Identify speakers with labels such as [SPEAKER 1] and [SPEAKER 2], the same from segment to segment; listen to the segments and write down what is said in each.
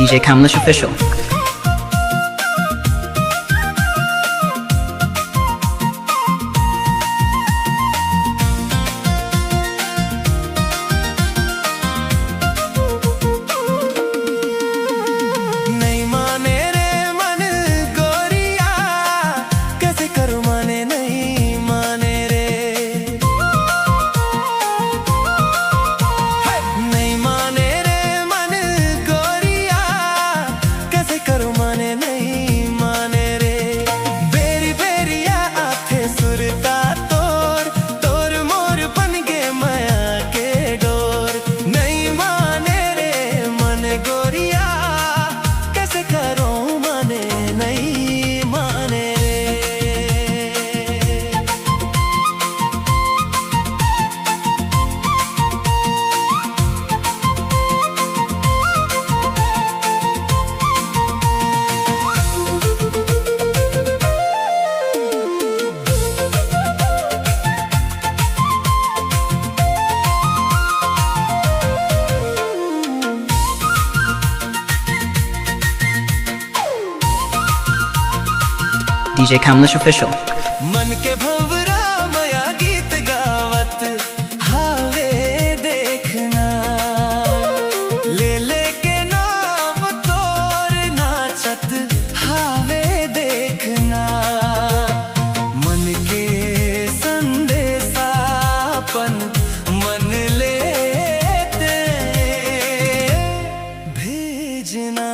[SPEAKER 1] DJ Kamlesh Official. DJ Kamlesh Official.
[SPEAKER 2] मन के भंवरा मया गीत गावत हावे देखना ले ले के नाम तोर नाचत हावे देखना मन के संदेशापन मन लेते भेजना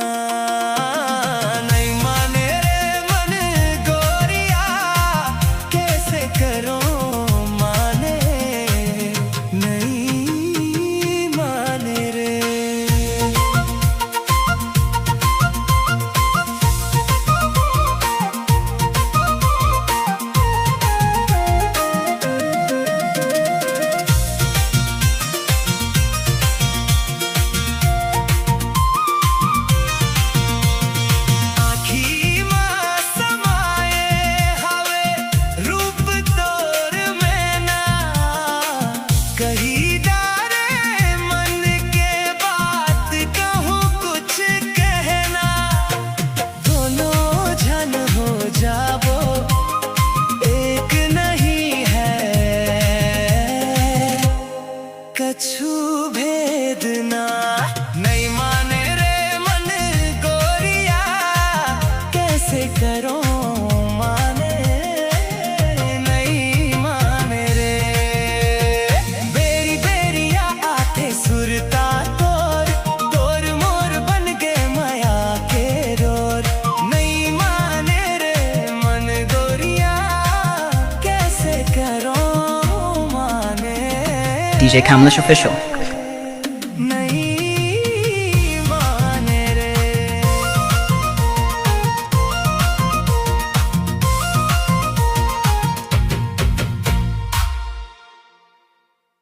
[SPEAKER 2] कछु भेदना नहीं माने रे मन गोरिया कैसे करो माने नहीं माने रे बेरी बेरिया आते सुरता तोर तोर मोर बन गए माया के रोर नहीं माने रे मन गोरिया कैसे करो
[SPEAKER 1] DJ Kamlesh Official.